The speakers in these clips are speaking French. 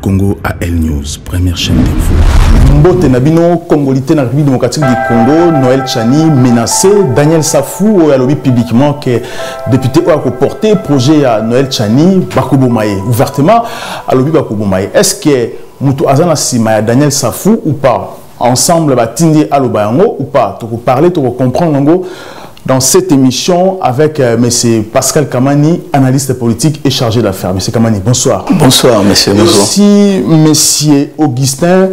Congo à L News, première chaîne d'info. Mbote Nabino, Congolité na République démocratique du Congo, Noël Tchani menacé, Daniel Safou a lobby publiquement que député a porté projet à Noël Tchani, Bakobomaye, ouvertement à lobby Bakobomaye. Est-ce que Moutou Azana Sima Daniel Safou ou pas? Ensemble, Batindi Alobayango ou pas? Tu peux parler, tu peux comprendre dans cette émission avec M. Pascal Kamani, analyste politique et chargé d'affaires. M. Kamani, bonsoir. Bonsoir, monsieur. Et aussi M. Augustin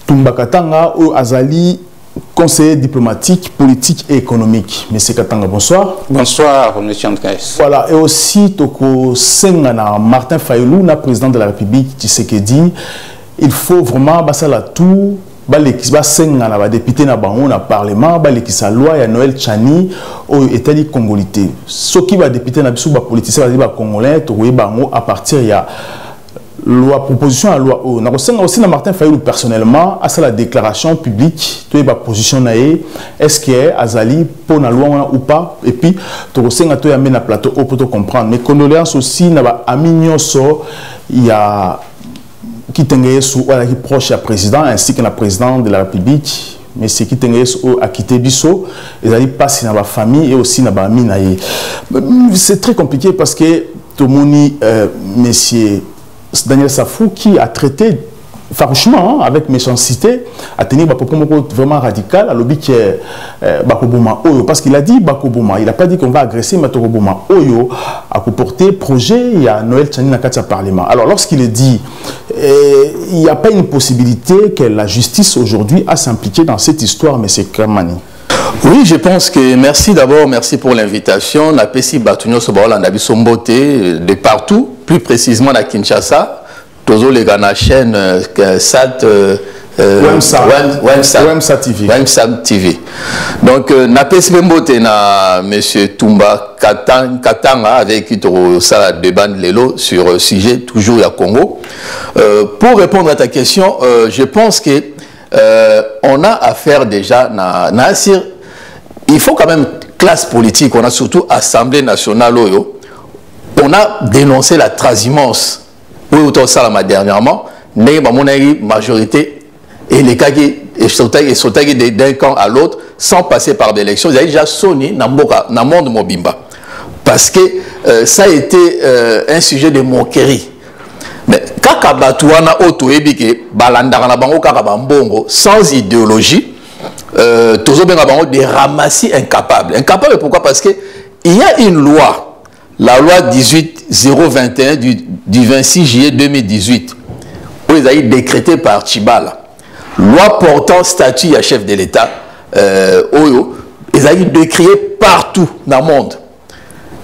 Tumbakatanga ou Azali, conseiller diplomatique, politique et économique. M. Katanga, bonsoir. Bonsoir, M. Andrés. Voilà, et aussi Toko Sengana, Martin Fayoulou, président de la République Tshisekedi. Il faut vraiment passer la tour. Baleki ba senga na ba député na bango na parlement baleki sa loi ya Noël Tchani au État congolité soki ba député na biso ba politicien ba congolais to bango à partir ya loi proposition à loi na ko senga aussi na Martin Fayoulou personnellement à la déclaration publique to ba position na est-ce que azali pour na loi ou pas et puis to ko senga to ya na plateau pour te comprendre mes condoléances aussi na ba ami nyonso ya qui est proche du président ainsi que le président de la République, mais c'est qui a quitté Bisso, ils allaient passer dans la famille et aussi dans la famille. C'est très compliqué parce que tout le monde, monsieur Daniel Safou, qui a traité farouchement, avec méchanceté, a tenu un propos vraiment radical à l'objet que Bakoboma Oyo, parce qu'il a dit Bakoboma, il n'a pas dit qu'on va agresser, mais Bakoboma Oyo a porté projet, il y a Noël Tchani dans le Parlement. Alors lorsqu'il est dit, il n'y a pas une possibilité que la justice aujourd'hui a s'impliquer dans cette histoire, M. Kamani. Oui, je pense que merci d'abord, merci pour l'invitation. On a Pessi Batunyo Sobaola, on a Sombote de partout, plus précisément à Kinshasa. Toujours les gars la chaîne SAT Wemsa TV. Donc, na Pesbembote na monsieur Tumba Katanga avec qui tu as débat lelo sur le sujet toujours à Congo. Pour répondre à ta question, je pense que on a affaire déjà il faut quand même classe politique, on a surtout Assemblée nationale on a dénoncé la transhumance. Oui, autant ça dernièrement, mais majorité et les cas qui sauté d'un camp à l'autre sans passer par des élections. Ils ont déjà sonné dans le monde mobimba parce que ça a été un sujet de moquerie. Mais quand Kabatouana auto ebike balandara na bango kakabambongo sans idéologie, toujours bien bango des ramassis incapables. Incapables pourquoi? Parce que il y a une loi. La loi 18-021 du 26 juillet 2018, où ils ont été décrétés par Tchibala. Loi portant statut à chef de l'État, ils ont été décriés partout dans le monde.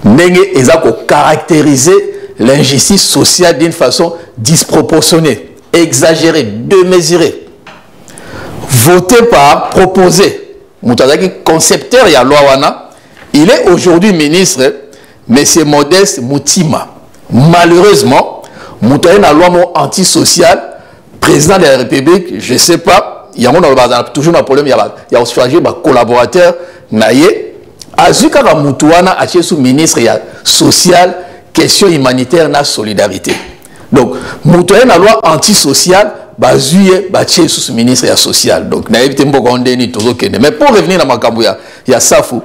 Ils ont caractérisé l'injustice sociale d'une façon disproportionnée, exagérée, démesurée. Voté par, proposé. Moutazaki, concepteur de la loi Wana, il est aujourd'hui ministre. Monsieur Modeste Moutima, malheureusement, Moutaïna a une loi antisociale, président de la République, je ne sais pas, il y a toujours un problème, il y a aussi un collaborateur, Naye, Azuka Moutouana a été sous-ministre social, question humanitaire, na solidarité. Donc, Moutaïna a une loi antisociale, Bazuye, Baché sous-ministre social. Donc, Naye, mais pour revenir à Makambu, il y a Safou.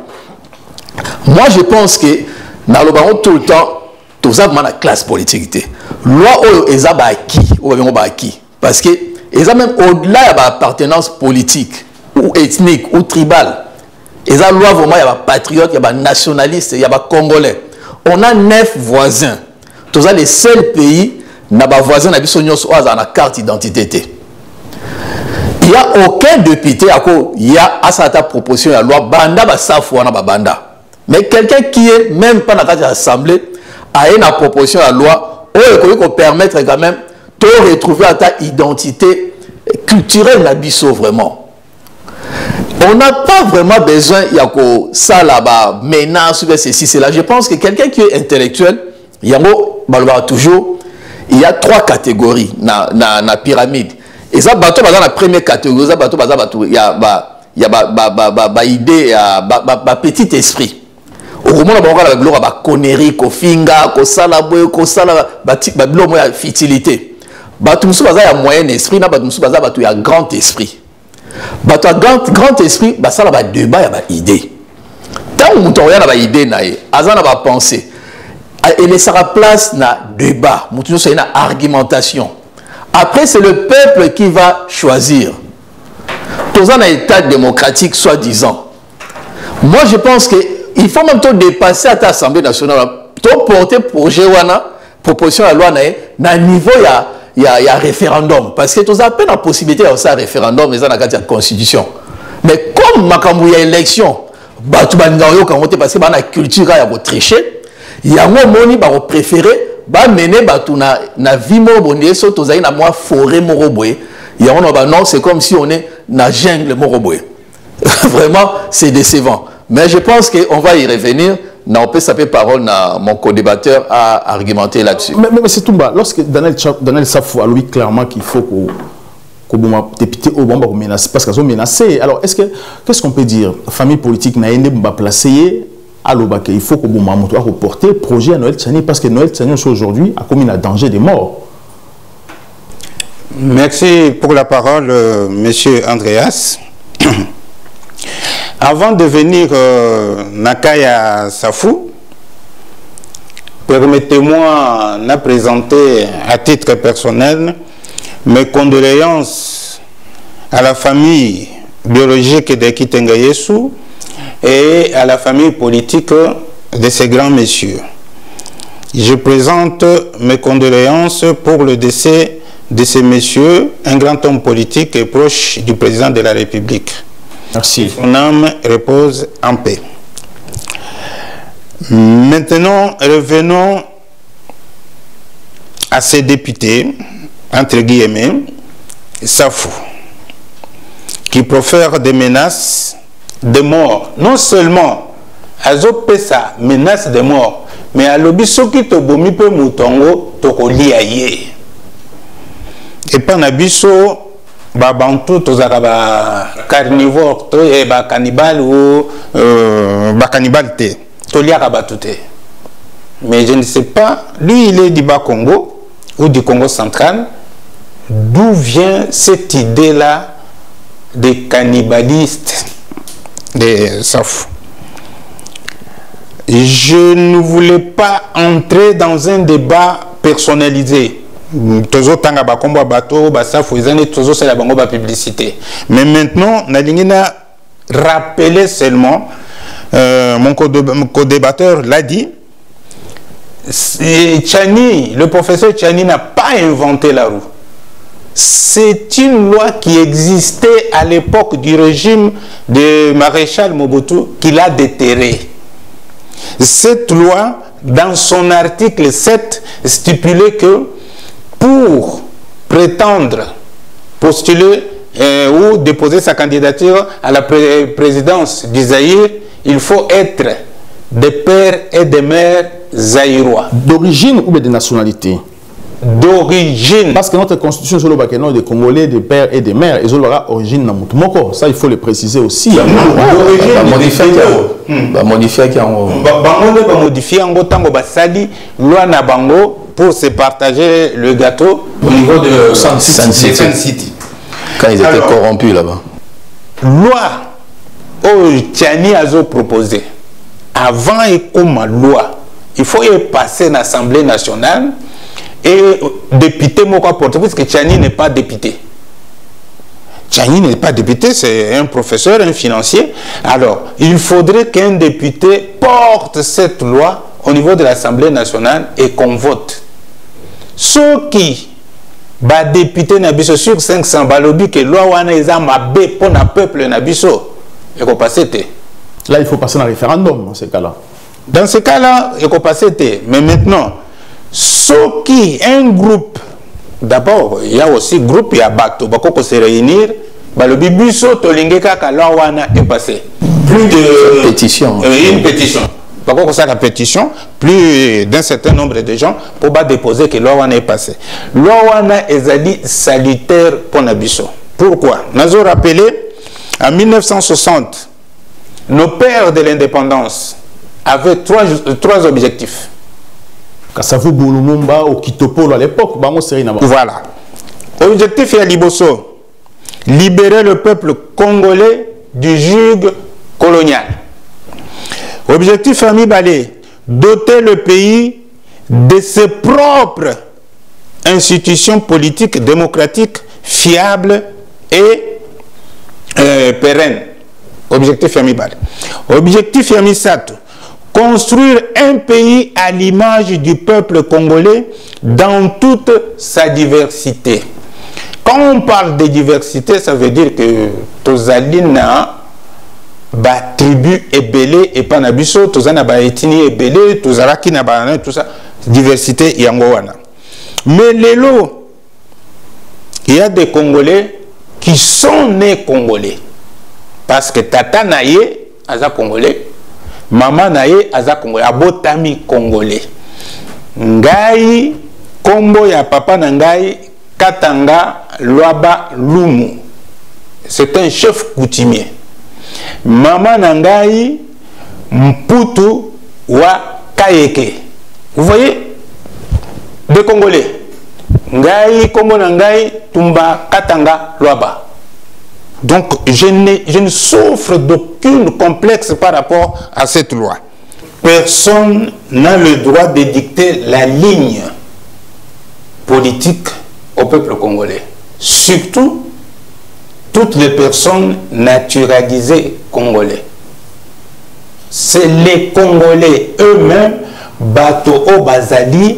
Moi, je pense que dans le baron tout le temps, tout ça la classe politique. Loi acquis. Parce que ils ont même au-delà de l'appartenance politique ou ethnique ou tribale. Ils ont loi vraiment, il y a patriotes, il y a nationalistes, il y a congolais. On a 9 voisins. Tous les seuls pays n'a pas voisins n'a pas la carte d'identité. Il n'y a aucun député il y a à cette proposition de la loi banda ba safou na banda. Mais quelqu'un qui est même pas dans l'Assemblée a une proposition à la loi qui permettre quand même de retrouver ta identité culturelle nabiso vraiment. On n'a pas vraiment besoin il y a ça là-bas menace ceci c'est là. Je pense que quelqu'un qui est intellectuel il y a toujours il y a 3 catégories na pyramide. Et ça bateau dans la première catégorie ça bateau il y a idée petit esprit. Au moment où on a connerie, ko finga, ko salabwe, ko sala, ba futilité. bato musu baza ya moyen esprit na bato musu baza bato ya grand esprit. Bato ya grand esprit basala ba débat ya ba idée. Tant muto ya na ba idée na ye, azana ba pensée. Et laissera place na débat, muto so na argumentation. Après c'est le peuple qui va choisir. Dans un état démocratique soi-disant. Moi je pense que il faut même dépasser à l'Assemblée nationale, porter projet wana, proposition à la loi na niveau il y a référendum parce que tu as à peine la possibilité de faire un référendum mais ça n'a la constitution. Mais comme makambu ya élection, batu bangayo kangote parce que ba na culture ya bo tricher, ya ngo moni ba préférer ba mener batu na vie mo bonde so to zai na moi forêt moko boye. Ya on ba non, c'est comme si on est na jungle moko boye. Vraiment, c'est décevant. Mais je pense qu'on va y revenir. On peut saper parole à mon co-débatteur à argumenter là-dessus. Mais c'est tout bas. Lorsque Daniel Safou a lui clairement qu'il faut que député au bomba menacer parce qu'ils ont menacé. Alors qu'est-ce qu'on peut dire? Famille politique n'a pas placé à l'Obake. Il faut que vous reporter projet à Noël Tchani parce que Noël Tchani aujourd'hui a commis un danger de mort. Merci pour la parole, monsieur Andreas. Avant de venir Nakaya Safou, permettez-moi de présenter à titre personnel mes condoléances à la famille biologique de Kitenga Yesu et à la famille politique de ces grands messieurs. Je présente mes condoléances pour le décès de ces messieurs, un grand homme politique et proche du président de la République. Merci. Son âme repose en paix. Maintenant, revenons à ces députés, entre guillemets, Safou, qui profèrent des menaces de mort. Non seulement Azopesa menace de mort, mais à l'obisoki tobomi pe mutongo tokoliaye. Et pas nabiso babantu tozaka ba carnivore to e ba cannibale ou ba cannibalité toliaka batute. Mais je ne sais pas, lui il est du Bas-Congo ou du Congo central, d'où vient cette idée là des cannibalistes de Safou. Je ne voulais pas entrer dans un débat personnalisé. Tozo tanga ba kombo bato ba Safou izane tozo c'est la bango ba publicité. Mais maintenant na lingina rappeler seulement mon co-débatteur l'a dit, Tchani, le professeur Tchani n'a pas inventé la roue. C'est une loi qui existait à l'époque du régime de Maréchal Mobutu qui l'a déterrée. Cette loi, dans son article 7, stipulait que pour prétendre postuler ou déposer sa candidature à la présidence du Zaïre, il faut être des pères et des mères zaïrois. D'origine ou de nationalité? D'origine. Parce que notre constitution sur le Bakeno des Congolais, des pères et des mères, ils ont leur origine dans Moutoumoko. Ça, il faut le préciser aussi. Modifier qui en modifier en tango basali loi na bango pour se partager le gâteau au niveau de Sun City. Quand ils étaient corrompus là-bas. Loi au Tchani Azo proposé avant et comme loi, il faut y passer à l'Assemblée nationale. Et député, moi, porter, parce que Tchani n'est pas député. Tchani n'est pas député, c'est un professeur, un financier. Alors, il faudrait qu'un député porte cette loi au niveau de l'Assemblée nationale et qu'on vote. Ceux qui, bah, député Nabiso sur 500, balobi que loi wana eza mabe pour le peuple Nabiso, et qu'on passe. Là, il faut passer un référendum dans ces cas-là. Dans ce cas-là, il faut passer. Mais maintenant, ceux qui, un groupe, d'abord, il y a aussi groupe, il y a bateau, il se réunir, le bibiso, tolingeka, kalawana est passé. Plus de pétition. Une pétition. Pourquoi ça la pétition? Plus d'un certain nombre de gens pour déposer que l'Owana est passé. L'Owana est salutaire pour Nabiso. Pourquoi? Nous avons rappelé, en 1960, nos pères de l'indépendance avaient trois objectifs. Kassavou Boulumumba au Kitopolo à l'époque, voilà. Objectif est à Liboso, libérer le peuple congolais du joug colonial. Objectif à Mibale, doter le pays de ses propres institutions politiques démocratiques fiables et pérennes. Objectif à Mibale. Objectif à Misato, construire un pays à l'image du peuple congolais dans toute sa diversité. Quand on parle de diversité, ça veut dire que Tozalina, ba tribu ebele et panabiso, Tozana ba etini ebele, Tozaraki na ba tout ça, diversité yangowana. Mais lélo, il y a des Congolais qui sont nés Congolais. Parce que tata naye, aza Congolais, maman naye, aza Congolais, abotami Congolais. Ngai, kombo ya papa na ngai, Katanga Loaba Lumu. C'est un chef coutumier. Maman Nangai Mputu wa Kayeke. Vous voyez? Des Congolais. Ngai, Kombo Nangai, Tumba, Katanga Loaba. Donc, je ne souffre d'aucun complexe par rapport à cette loi. Personne n'a le droit de dicter la ligne politique au peuple congolais. Surtout, toutes les personnes naturalisées congolais. C'est les Congolais eux-mêmes, Bato o Bazali,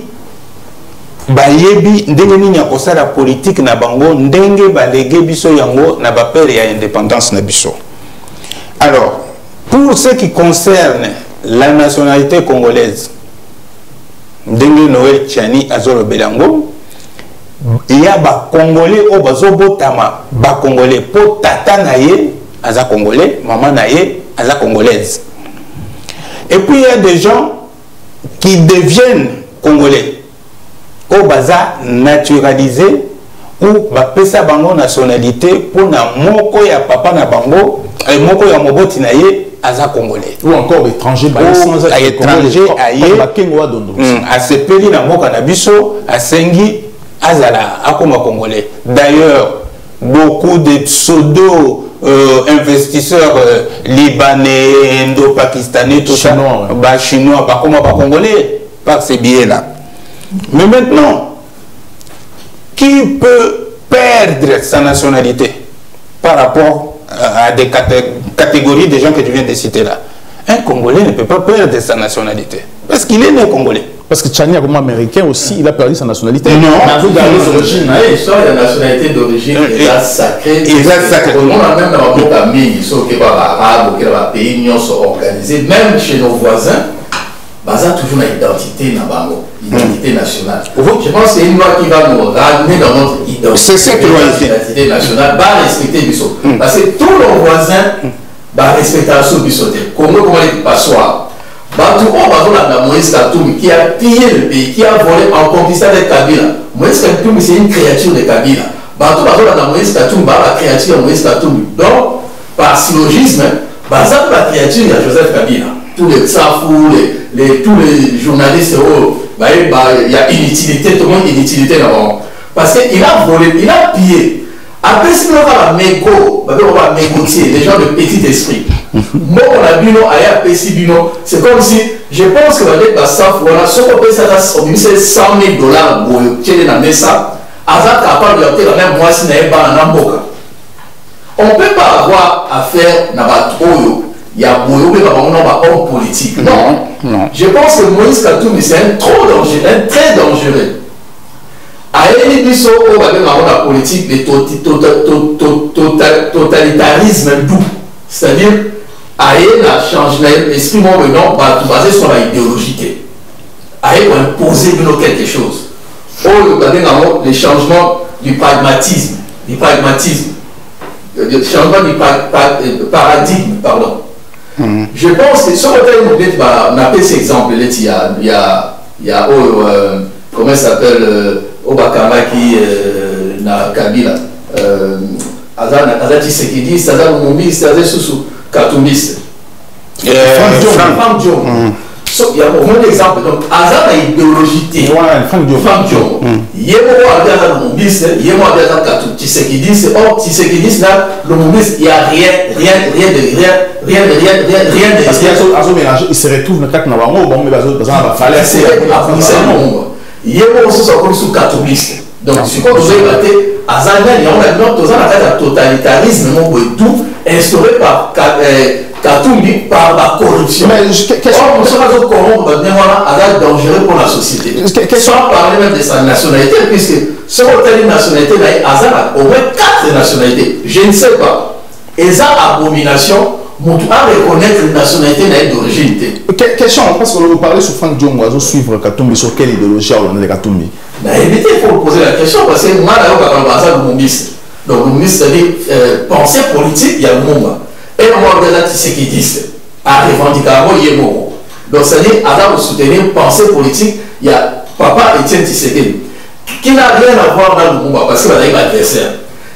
Bayebi, ndenge ni akosa la politique na bango, ndenge balege biso yango na bapere ya indépendance na biso. Alors, pour ce qui concerne la nationalité congolaise, ndenge Noël Tchani Azoro Belango, il y a des Congolais au Bazobotama, des Congolais pour tata naye, aza Congolais, maman naye, aza Congolaise. Et puis il y a des gens qui deviennent Congolais, au baza naturalisé, ou bapesa bango nationalité pour na moko ya papa na bango, moko ya moboti naye, aza Congolais. Ou encore étranger, à étranger, à se peli na moka na biso, à Sengi, Azala, Akoma Congolais. D'ailleurs, beaucoup de pseudo-investisseurs libanais, indo-pakistanais, tout chinois, ça, chinois, pas congolais, par ces billets-là. Mais maintenant, qui peut perdre sa nationalité par rapport à des catégories de gens que tu viens de citer là? Un Congolais ne peut pas perdre sa nationalité parce qu'il est né Congolais. Parce que Tchani, comme américain aussi, il a perdu sa nationalité. Non. L'histoire de la nationalité d'origine est sacrée. On a même dans le pays, sauf que les Arabes, les pays sont organisés, même chez nos voisins, il y a toujours une identité nationale. Je pense que c'est une loi qui va nous ramener dans notre identité nationale, va respecter Bissot. Parce que tous nos voisins vont respecter la Bissot. Comment les passoires? Moïse Katoum qui a pillé le pays, qui a volé en conquistant les Kabila. Moïse Katoum, c'est une créature de Kabila. Moïse Katoum, la créature de Moïse Katoum. Donc, par syllogisme, la créature de Joseph Kabila. Tous les Tsafou, tous les journalistes, il y a inutilité, tout le monde inutilité là-bas. Parce qu'il a volé, il a pillé. Après, si on va négocier, les gens de petit esprit. Moi, on a bino, c'est comme si, je pense que on peut ça, voilà, ce qu'on peut ça, c'est $100 000 pour tirer la messa, Azak capable de la même moi si n'a pas un amboka. On ne peut pas avoir affaire à Batoyo, il y a beaucoup de homme politique. Non. Je pense que Moïse Katoum, c'est un trop dangereux, un très dangereux. Aïe Bisso, on va dire la politique de totalitarisme doux. C'est-à-dire, Aïe a changé l'esprit, moi, maintenant, basé sur l'idéologie. Aïe va imposer quelque chose. On va dire les changements du pragmatisme. Le changement du paradigme, pardon. Je pense que ce qu'on a fait cet exemple, il y a comment ça s'appelle Obakama qui na Kabila Azati Sekidi, Azati Mumbi, Azati Susu Katumbis, Franck Dion. Il y a un exemple. Donc, Azar a une idéologie. Franck Dion. Il y a un Mombis, il y a un Katou. Tu sais qui disent, là, le Mombis, il n'y a rien de. Parce qu'il y a un mélange, il se retrouve dans le cadre de bon, mais il fallait c'est il y a aussi comme sous Katoubiste. Donc, si vous avez battu, Azar, il y a un totalitarisme, tout instauré par Katumbi par la corruption. Mais on se corrompre, c'est dangereux pour la société. Sans parler même de sa nationalité, puisque ce hôtel une nationalité, Azar a au moins 4 nationalités. Je ne sais pas. Et ça, abomination, on doit reconnaître une nationalité d'origine. Question, parce que vous parlez sur Franck Dion, vous suivre Katumbi, sur quelle idéologie on est Katumbi? Il faut poser la question, parce que moi, là, le Mombis. Donc, le Mombis, c'est-à-dire pensée politique, il y a le monde. Et on regarde ce qu'ils disent. À revendiquer, il y a mot. Donc, c'est-à-dire, à soutenir pensée politique, il y a Papa Étienne Tshisekedi, qui n'a rien à voir dans le monde, parce qu'il a un adversaire.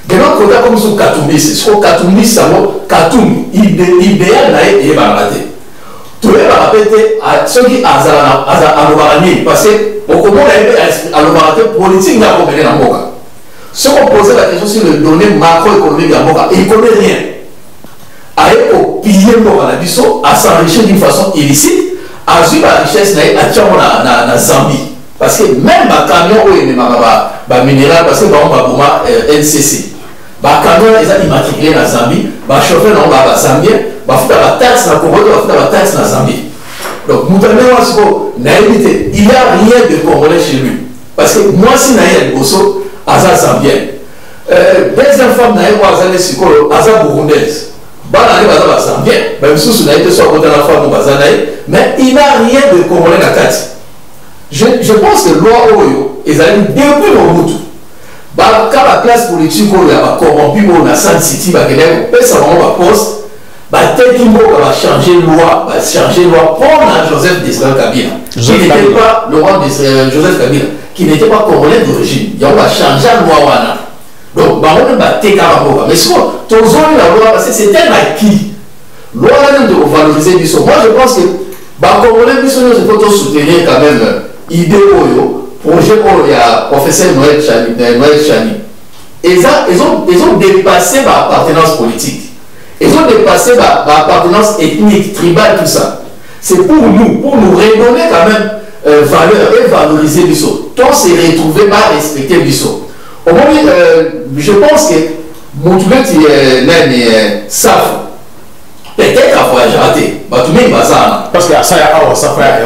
De l'autre côté, comme sur Katumbi, c'est ce que Katumbi, ça vaut Katumbi, idéal, là, il est balaté. Tout le monde va répéter à ceux qui ont l'Obarani, parce que au Congo, à l'Obarani politique, il n'y a pas de Mboka. Ceux qui ont posé la question sur le données macroéconomique de Mboka, ils ne connaissent rien. Au pilier à s'enrichir d'une façon illicite, à suivre la richesse na Zambie. Parce que même les camions où il y a minéral, parce que les NCC, les camions sont immatriculés dans Zambie, les chauffeurs sont Zambien, ils font la taxe dans Congo, ils font la taxe dans Zambie. Donc, il n'y a rien de congolais chez lui. Parce que moi, si je suis Bosso, je suis Zambien. Deuxième femme, je suis burundaise. Mais il n'a rien de congolais dans la carte. Je pense que loi Oyo, ils allaient depuis le Moutou. Quand la classe politique a corrompu dans San City, ça va poste, Tekimbo va changer loi pour Joseph Desiré Kabila, qui n'était pas le roi de Joseph Kabila, qui n'était pas congolais d'origine. Il va changer la loi. Donc, on va te faire mais si tu as la loi, parce que c'est un acquis. Loi de valoriser du son. Moi, je pense que les Congolais, il faut soutenir quand même l'idée projet pour le professeur Noël Chani. Ils ont dépassé l'appartenance politique. Ils ont dépassé l'appartenance ethnique, tribale, tout ça. C'est pour nous redonner quand même valeur et valoriser du son. Tant se retrouver à respecter du son. Au moins, je pense que mon qui est Saf, peut-être à voyager raté. Parce que ça y a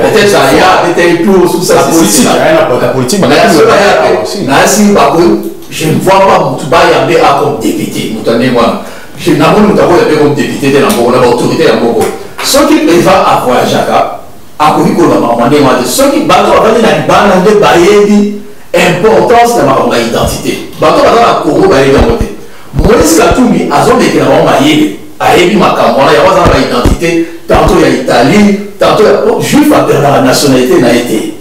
peut-être ça y a peut-être plus sous ça. La politique, je ne vois pas mon comme député. Je n'ai pas comme député de l'autorité de Mbogo. Ceux qui peuvent à voyager à ceux qui battent importance de ma identité. Bato la Congo ba yeba moté. Moïse Katumbi azombe ke na ba yebe. Ayebi makamona ya waza ba identité, tantôt ya Italie, tantôt juif a perdu la nationalité na été.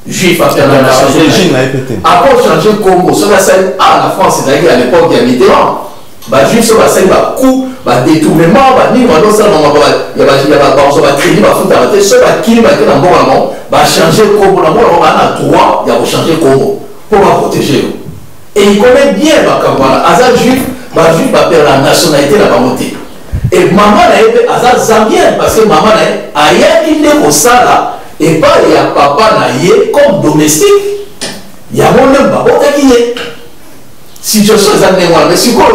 Juif a perdu la nationalité. Après changer Congo, ça va ça la France c'est à l'époque de Mitterrand. Ba juif ça va ça ba coup, ba détournement, ba ni ba ça non ba ya ba crédit ba fouta ba ça ba qui ba na Congo ba changer Congo na on a droit ya changer Congo pour la protéger. Et il connaît bien Bakambana. Azar juif va perdre la nationalité de la montée. Et maman a été Azar Zambien parce que maman a été au Sala et pas il y a papa naïe comme domestique. Il y a mon nom qui est. Situation est amenée moi, mais si quoi,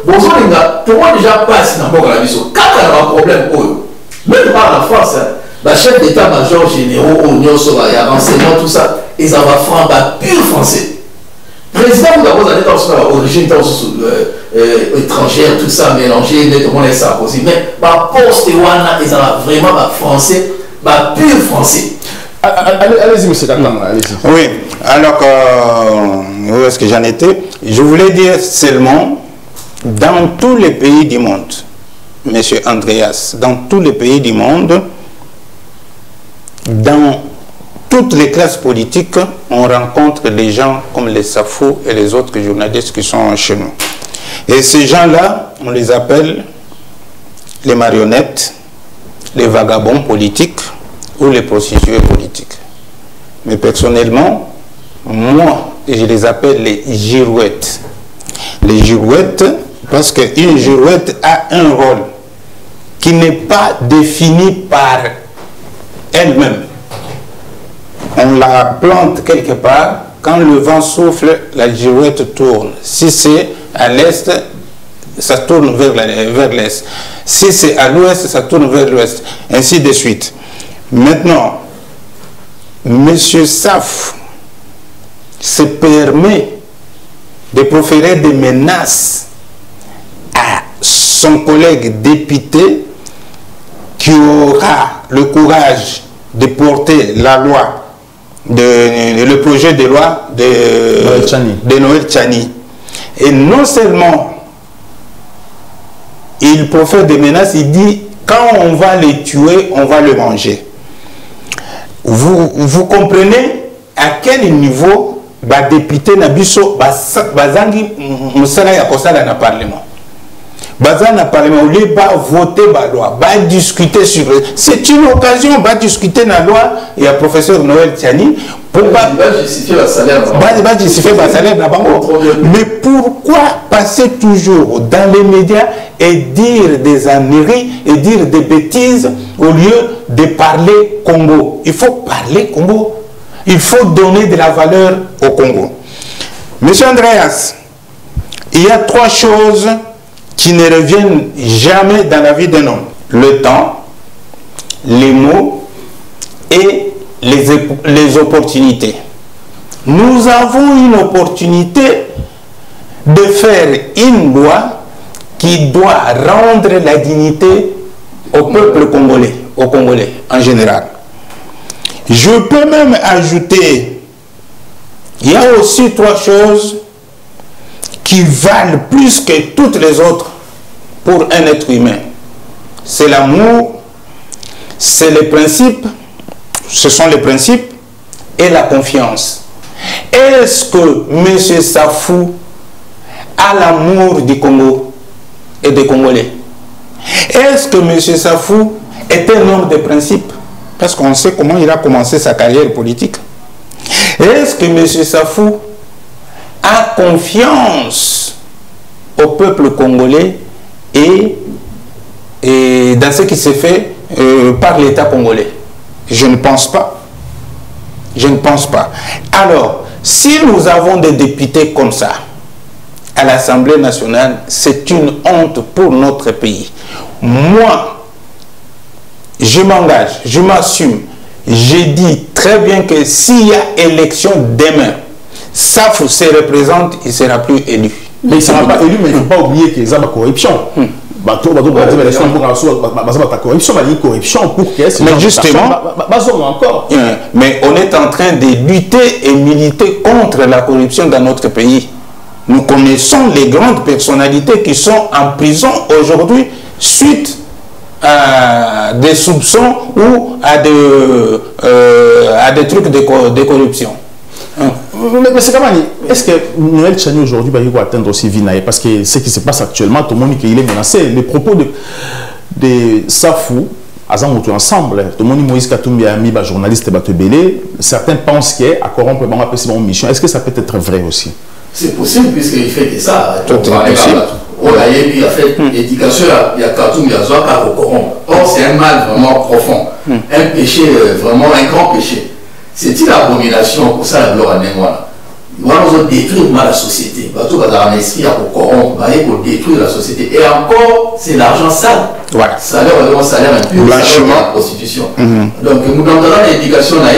bonjour les gars, tout le monde déjà passe dans le mission. Quand il y a un problème, même pas en France, le chef d'état-major généraux, Union Sora, il y a renseignement, tout ça, ils en vont franc, pur français. Président, vous avez d'origine étrangère, tout ça mélangé, tout le monde est ça aussi. Mais par poste, ils ont vraiment français, pur français. Allez-y, monsieur Katang, allez-y. Oui, alors, où est-ce que j'en étais? Je voulais dire seulement, dans tous les pays du monde, monsieur Andreas, dans tous les pays du monde, dans toutes les classes politiques, on rencontre des gens comme les Safo et les autres journalistes qui sont chez nous. Et ces gens-là, on les appelle les marionnettes, les vagabonds politiques, ou les prostituées politiques. Mais personnellement, moi, je les appelle les girouettes. Les girouettes, parce qu'une girouette a un rôle qui n'est pas défini par elle-même. On la plante quelque part, quand le vent souffle, la girouette tourne. Si c'est à l'est, ça tourne vers l'est. Si c'est à l'ouest, ça tourne vers l'ouest. Ainsi de suite. Maintenant, M. Saf se permet de proférer des menaces à son collègue député qui aura le courage de porter la loi, le projet de loi de Noël Tchani. Et non seulement il profère des menaces, il dit quand on va les tuer, on va le manger. Vous comprenez à quel niveau les députés Nabiso bazangi musala ya kosala na parlement. Bazan na parlement au lieu de voter la loi, va discuter sur. C'est une occasion va discuter la loi. Il y a professeur Noël Tchani pour justifier le salaire. Mais pourquoi passer toujours dans les médias et dire des âneries et dire des bêtises au lieu de parler Congo? Il faut parler Congo. Il faut donner de la valeur au Congo. Monsieur Andreas, il y a trois choses qui ne reviennent jamais dans la vie d'un homme. Le temps, les mots et les opportunités. Nous avons une opportunité de faire une loi qui doit rendre la dignité au peuple congolais, aux Congolais en général. Je peux même ajouter, il y a aussi trois choses qui valent plus que toutes les autres pour un être humain. C'est l'amour, c'est les principes, ce sont les principes et la confiance. Est-ce que M. Safou a l'amour du Congo et des Congolais? Est-ce que M. Safou est un homme de principes? Parce qu'on sait comment il a commencé sa carrière politique. Est-ce que M. Safou a confiance au peuple congolais et dans ce qui se fait par l'État congolais? Je ne pense pas. Je ne pense pas. Alors, si nous avons des députés comme ça à l'Assemblée nationale, c'est une honte pour notre pays. Moi, je m'engage, je m'assume. J'ai dit très bien que s'il y a élection demain, Safou se représente, il ne sera plus élu. Mais il ne sera pas élu, mais il ne faut pas oublier qu'il y a la corruption. Mais justement, mais on est en train de lutter et militer contre la corruption dans notre pays. Nous connaissons les grandes personnalités qui sont en prison aujourd'hui suite à des soupçons ou à des trucs de corruption. Mais c'est comment, est-ce que Noël Tchani aujourd'hui va atteindre aussi Vinaï? Parce que ce qui se passe actuellement, tout le monde dit qu'il est menacé. Les propos de Safou, Azamoto ensemble, tout le monde dit Moïse Katumbi a mis un journaliste Batebele. Certains pensent qu'à corrompre une mission. Est-ce que ça peut être vrai aussi? C'est possible puisqu'il fait que ça. Tout est possible. Il a fait l'éducation, il y a Katumbi à corrompre. Or, c'est un mal vraiment profond. Un péché, vraiment un grand péché. C'est une abomination pour ça la gloire à Némoana. Ils vont détruire la société. Tout va dans l'esprit pour corrompre, pour détruire la société. Et encore, c'est l'argent sale. Voilà. Salaire, vraiment salaire impur, salaire de la prostitution. Donc, nous dans l'éducation, on a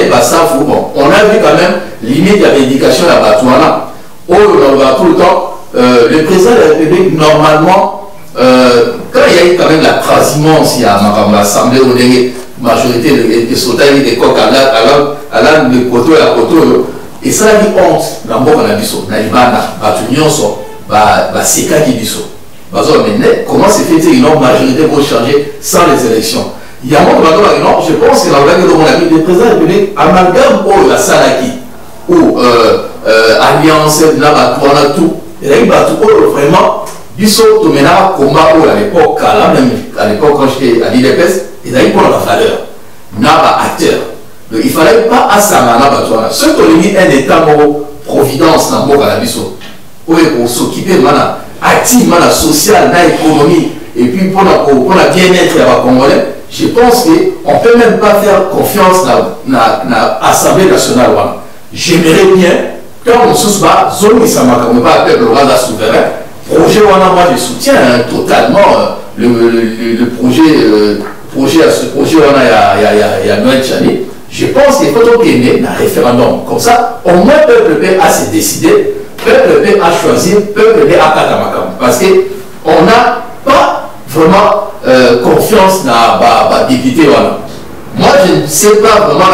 vu quand même limite à l'éducation à la Batouana. Tout le temps, le président de la République, normalement, quand il y a eu quand même la transhumance, il y a l'Assemblée où les majorité de soldats des coques à l'âne de Koto et à Koto, et ça a dit honte, dans le monde de la biso, dans l'Union, c'est quoi qui biso. Comment se fait-il qu'une majorité va changer sans les élections? Il y a un monde maintenant, je pense que dans le président de la République, amalgame ou la Salaki, ou Alliance, là, tout, et là, il va tout vraiment. Biso, tout maintenant, combat à l'époque, même à l'époque quand j'étais à l'IDPS, et là, il prend la valeur. N'a pas acteur. bazalaki pas asangana bato wana soki tolingi un état moko providence na mboka na biso oyo ekosoccupe mana activement na social na économie et puis pour la bien-être ya bacongolais je pense qu'on peut même pas faire confiance na Assemblée nationale wana j'aimerais bien quand on sous bas zone sama comme pas peuple rwanda souverain projet wana moi je soutiens totalement le projet wana ya Noël Tchani. Je pense qu'il faut gagner un référendum comme ça au moins peuple peut à se décider, peuple peut à choisir, peuple peut à katamakam parce que on n'a pas vraiment confiance dans les députés wana. Moi je ne sais pas vraiment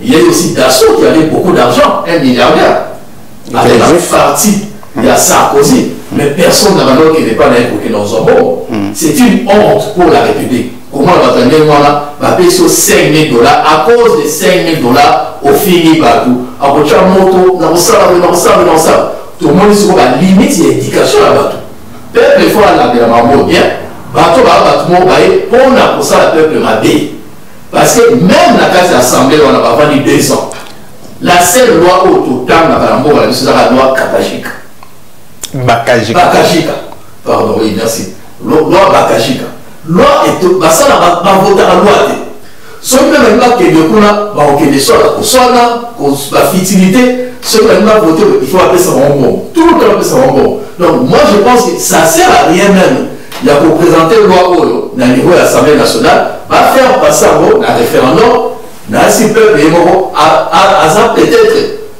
il y a aussi Dassault qui avait beaucoup d'argent, un milliardaire avec la partie il y a Sarkozy, mais personne n'a maintenant qui n'est pas dans un bon. C'est une honte pour la République. Comment on va tenir va payer sur 5 000 $, à cause de 5 000 $ au fini bateau. À côté de moto, dans ça. Tout le monde est sur la limite, il y a éducation à bateau. Peuple, il faut aller à la maman bien. Bateau, pour ça, le peuple m'a dit. Parce que même la case d'assemblée, on a pas vendu 2 ans. La seule loi au total, c'est la loi Katachika. Bakajika. Pardon, oui, merci. Loi Bakajika. Loi est tout. Ça, on va voter la loi. Ce qui même pas que le a la futilité, ce qui même pas voter, il faut appeler ça bonbon. Tout le monde appelle ça bonbon. Donc, moi, je pense que ça ne sert à rien même. Il y a pour présenter la loi au niveau de l'Assemblée nationale, va faire passer un référendum, dans ce peuple, peut-être.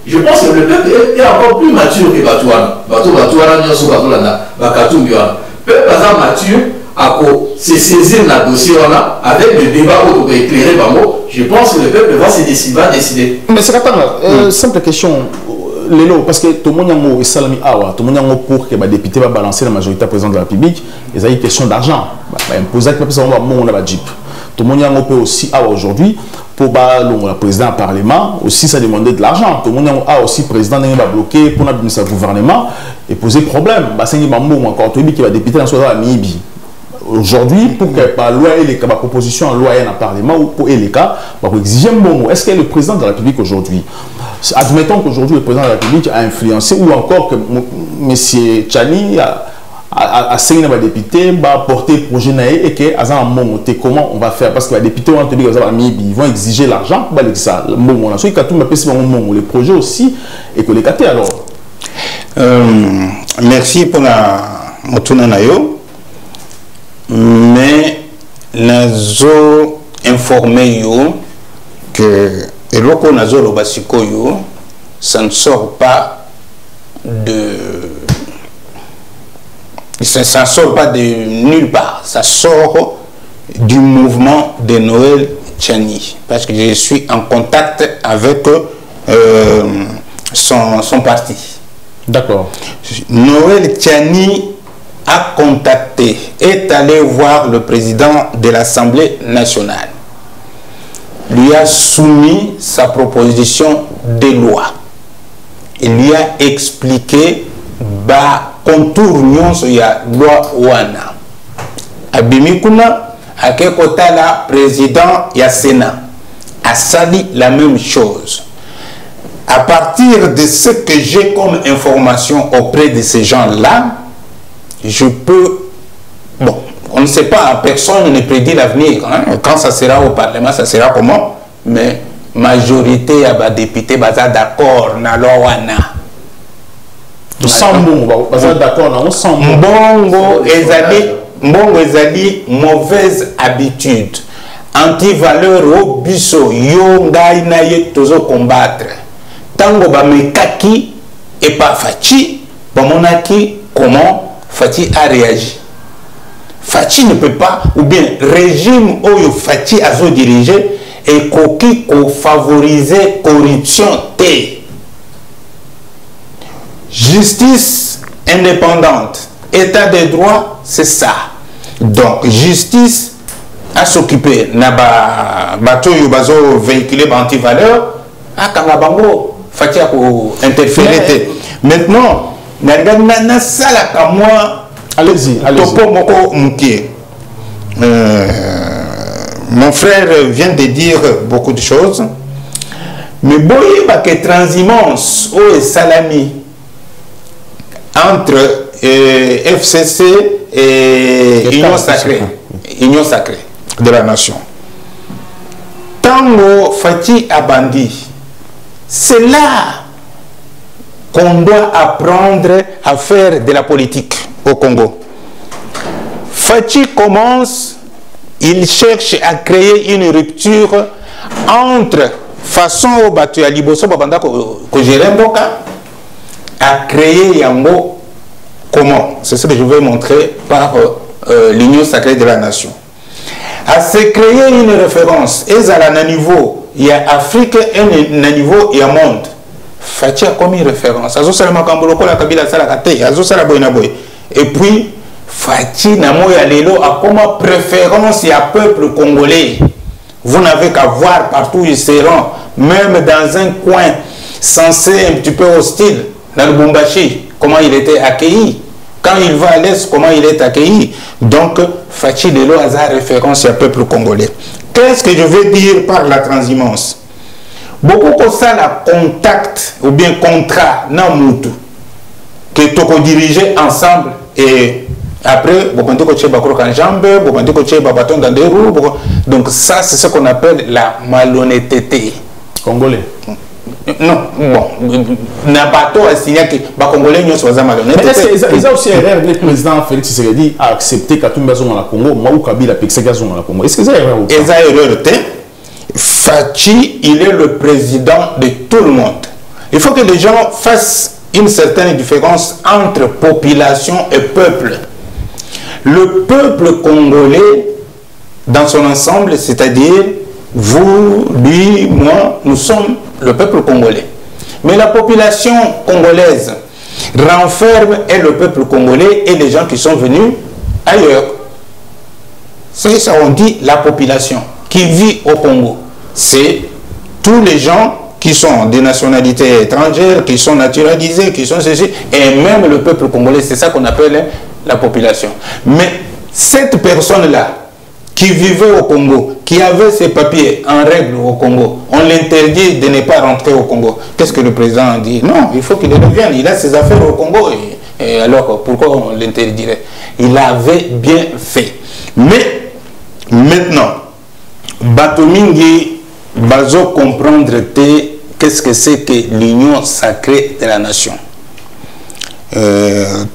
Je pense que le peuple est encore plus mature que Batouana. Batouana, le peuple est mature à se saisir le dossier avec le débat où éclairer. Je pense que le peuple va décider. Mais c'est pas simple question. Parce que tout le monde est salami awa, tout le monde pour que les députés va balancer la majorité présidente de la République, il y a une question d'argent. Imposer que on a Jeep. Tout le monde peut aussi awa aujourd'hui pour le président du Parlement aussi ça demander de l'argent. Tout le monde a aussi président qui va bloquer pour notre gouvernement et poser problème. C'est un moment encore qui va député dans la Nibi. Aujourd'hui, pour que la loi et les propositions en loi dans le Parlement ou pour les cas, pour exiger un bon mot. Est-ce que le président de la République aujourd'hui, admettons qu'aujourd'hui le président de la République a influencé ou encore que M. Tchani a signé un député, va porter projet et que comment on va faire parce que les députés ils vont exiger l'argent pour ça. Les projets aussi et que les catés alors. Merci pour la motunanayo. Mais nazo informé que et loko nazo lo basiko yo ça ne sort pas de ça sort pas de nulle part, ça sort du mouvement de Noël Tchani parce que je suis en contact avec son parti. D'accord. Noël Tchani a contacté, est allé voir le président de l'Assemblée nationale, lui a soumis sa proposition de loi. Il lui a expliqué contour nyonso ya loi wana. Abimi kuna akekota la président ya Sénat a sali la même chose. À partir de ce que j'ai comme information auprès de ces gens-là, je peux, bon, on ne sait pas, personne ne prédit l'avenir. Hein? Quand ça sera au Parlement, ça sera comment? Mais majorité à ba député baza d'accord na lowana. Mbongo ezali mauvaise habitude, anti-valeur au biso yo ngai na ye tozo combattre. Tango ba mekaki et pas Fachi, ba monaki comment Fachi a réagi. Fachi ne peut pas, ou bien régime où Fachi a dirigé et qui favoriser corruption T. Justice indépendante, état de droit, c'est ça. Donc justice à s'occuper na bateau bazo véhiculé anti-valeur à Kangabango Fachi a interféré. Maintenant na sala ka moi allez-y topo moko mukie mon frère vient de dire beaucoup de choses. Mais boye que transhumance ou salami entre FCC et Union sacrée de la nation. Tango Fati Abandi, c'est là qu'on doit apprendre à faire de la politique au Congo. Fati commence, il cherche à créer une rupture entre façon au batu à Liboso Babanda que j'ai à créer Yango. Comment? C'est ce que je vais montrer par l'Union sacrée de la nation. À se créer une référence, et à un niveau, il y a Afrique et un niveau, il y a monde. Fatia comme une référence. Et puis, Fati Namo Yalelo a comme préférence, il y a peuple congolais. Vous n'avez qu'à voir partout où ils seront, même dans un coin censé un petit peu hostile, dans le Bumbashi, comment il était accueilli. Quand il va à l'Est, comment il est accueilli. Donc, Fachi Lelo a sa référence au peuple congolais. Qu'est-ce que je veux dire par la transhumance? Beaucoup comme ça, la contact ou bien contrat, Namutu, que tu peux diriger ensemble et après, donc ça, c'est ce qu'on appelle la malhonnêteté. Congolais. Non, bon, n'a pas tort à signer que les Congolais ne sont pas malhonnêtes. Mais est-ce qu'il y a aussi erreur le président Félix Tshisekedi a accepté Katumbi Bazonga na Congo, Maou Kabila Pekse Gazonga na Congo? Est-ce que c'est erreur? Il y a erreur. Fachi, il est le président de tout le monde. Il faut que les gens fassent une certaine différence entre population et peuple. Le peuple congolais, dans son ensemble, c'est-à-dire vous, lui, moi, nous sommes le peuple congolais. Mais la population congolaise renferme et le peuple congolais et les gens qui sont venus ailleurs. C'est ça, on dit la population qui vit au Congo. C'est tous les gens qui sont des nationalités étrangères, qui sont naturalisés, qui sont ceci, et même le peuple congolais, c'est ça qu'on appelle la population. Mais cette personne-là, qui vivait au Congo, qui avait ses papiers en règle au Congo, on l'interdit de ne pas rentrer au Congo. Qu'est-ce que le président a dit? Non, il faut qu'il revienne, il a ses affaires au Congo. Et alors, pourquoi on l'interdirait? Il avait bien fait. Mais, maintenant, Batomingi, Bazo comprendre qu'est-ce que c'est que l'union sacrée de la nation.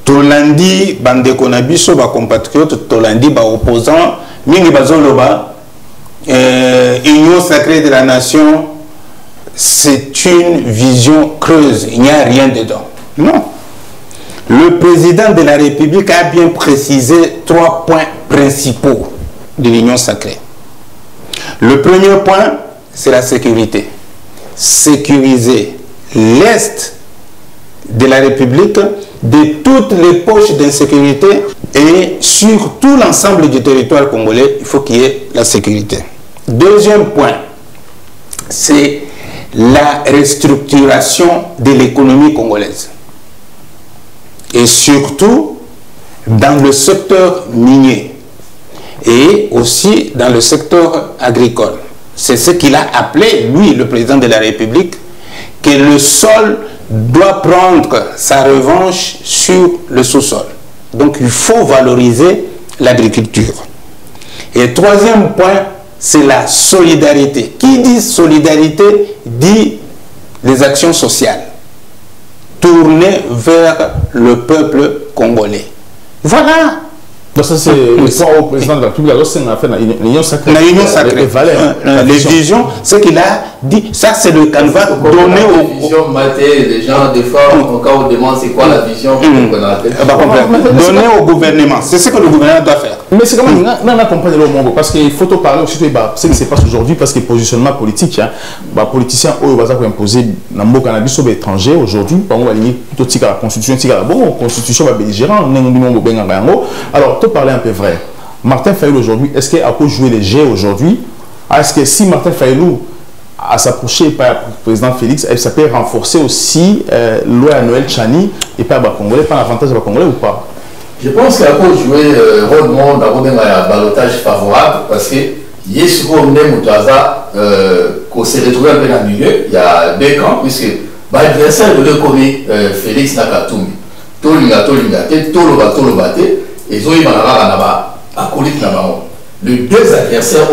Tolandi, Bandeko Nabiso, ba compatriote, Tolandi, ba opposant, Mingi Bazoloba, union sacrée de la nation, c'est une vision creuse, il n'y a rien dedans. Non. Le président de la République a bien précisé 3 points principaux de l'union sacrée. Le premier point, c'est la sécurité. Sécuriser l'Est de la République de toutes les poches d'insécurité et sur tout l'ensemble du territoire congolais, il faut qu'il y ait la sécurité. Deuxième point, c'est la restructuration de l'économie congolaise. Et surtout dans le secteur minier et aussi dans le secteur agricole. C'est ce qu'il a appelé, lui, le président de la République, que le sol doit prendre sa revanche sur le sous-sol. Donc il faut valoriser l'agriculture. Et troisième point, c'est la solidarité. Qui dit solidarité dit les actions sociales tournées vers le peuple congolais. Voilà. Donc ça c'est le président de la République, l'union sacrée. Les visions, ce qu'il a dit, ça c'est le canevas donné aux les gens des fois, quand on demande c'est quoi la vision, donné au gouvernement. C'est ce que le gouvernement doit faire. Mais c'est quand même, on a compris le monde, parce qu'il faut parler aussi de ce qui se passe aujourd'hui, parce que le positionnement politique, les politiciens ont imposé dans le cannabis aux étrangers aujourd'hui, par exemple, la constitution, la constitution va belligérant, alors, te parler un peu vrai. Martin Fayulu aujourd'hui, est-ce qu'il a pu jouer les jeux aujourd'hui? Est-ce que si Martin Fayulu a s'approché par le président Félix, ça peut renforcer aussi loi Noël Chani et pas Congolais, pas l'avantage de Congolais ou pas? Je pense qu'il a pu jouer rôle dans un balotage favorable parce que il se retrouve un peu dans le milieu. Il y a deux camps, puisque l'adversaire de l'économie, Félix Nakatumbi, ils ont eu les deux adversaires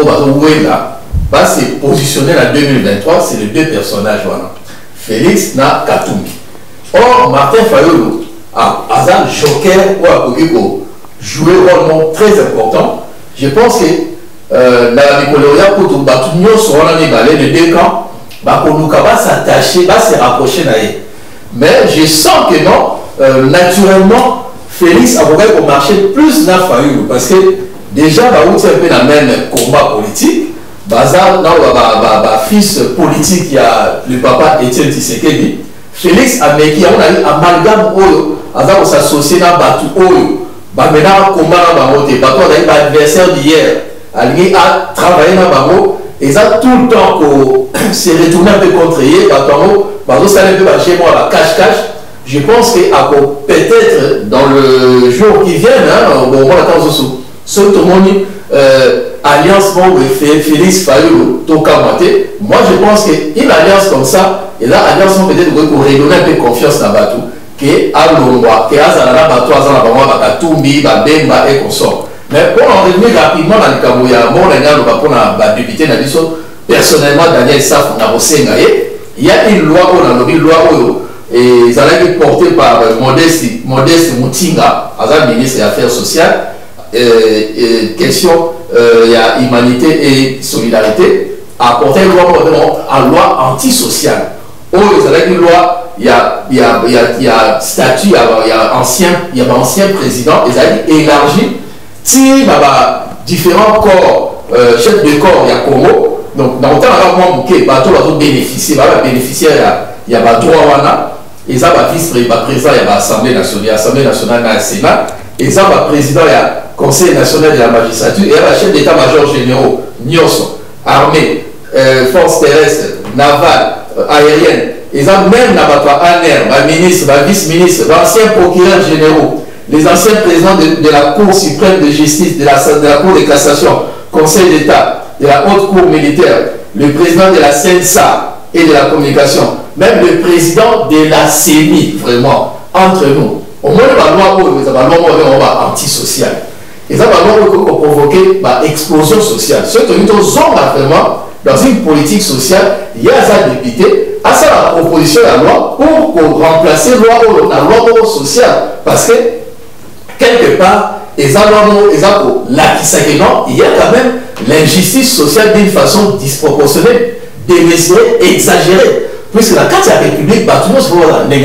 va se positionner en 2023, c'est les deux personnages. Félix Nakatumbi. Or, Martin Fayulu a un joker ou jouer un rôle très important. Je pense que dans la Nicoloria, pour tout le monde sur les deux camps, va s'attacher, va se rapprocher. Mais je sens que non, naturellement, Félix a voulu marcher plus dans Fayulu. Parce que déjà, il y a un peu dans le même combat politique. Bazar, fils politique, il y a le papa Étienne Tshisekedi. Félix a mis un amalgame pour s'associer dans Batu Oyo. Maintenant, combat dans Batu, Batu a l'adversaire d'hier. Il a travaillé dans Batu. Et ça, tout le temps qu'on s'est retourné un peu contre hier, Batu, ça a un peu la cache-cache. Je pense que peut-être dans le jour qui vient, au moment de ce tout le monde, alliance Félix Fayulu, Tokamate, moi je pense qu'une alliance comme ça, et là, alliance peut-être pour redonner un peu confiance dans Batu, que Alongwa, que Azalana Batu, Azalana Bakatumbi, Babemba et consort. Mais pour en revenir rapidement dans le Kamouya, mon regard, pour la député, personnellement, Daniel Saf, il y a une loi, une loi, et ça a été porté par Modeste Moutinga, ministre des Affaires sociales. Question, il y a humanité et solidarité, à apporter une loi antisociale. Oh, il y a une loi, il y a statut, il y a ancien président, ils ont élargi, si différents corps, chefs de corps, il y a Congo, donc dans le temps, il y a bénéficier, il y a droit, ils ont vice-président, il y a l'Assemblée nationale, dans le Sénat, ils ont président, il y a Conseil national de la magistrature, et la chef d'état-major généraux, Nyoso, armée, forces terrestres, navales, aériennes, ils ont même ANER, ministre, vice-ministre, l'ancien procureur généraux, les anciens présidents de la Cour suprême de justice, de la Cour de cassation, Conseil d'État, de la haute cour militaire, le président de la CENSA et de la communication, même le président de la CENI, vraiment, entre nous. Au moins, la loi antisociale. Et ça va provoquer l'explosion sociale. Ce que nous sommes vraiment dans une politique sociale, il y a ça député, à ça la proposition de la loi pour remplacer la loi sociale. Parce que, quelque part, il y a quand même l'injustice sociale d'une façon disproportionnée, démesurée, exagérée. Puisque la carte de la République, tout le monde se voit dans le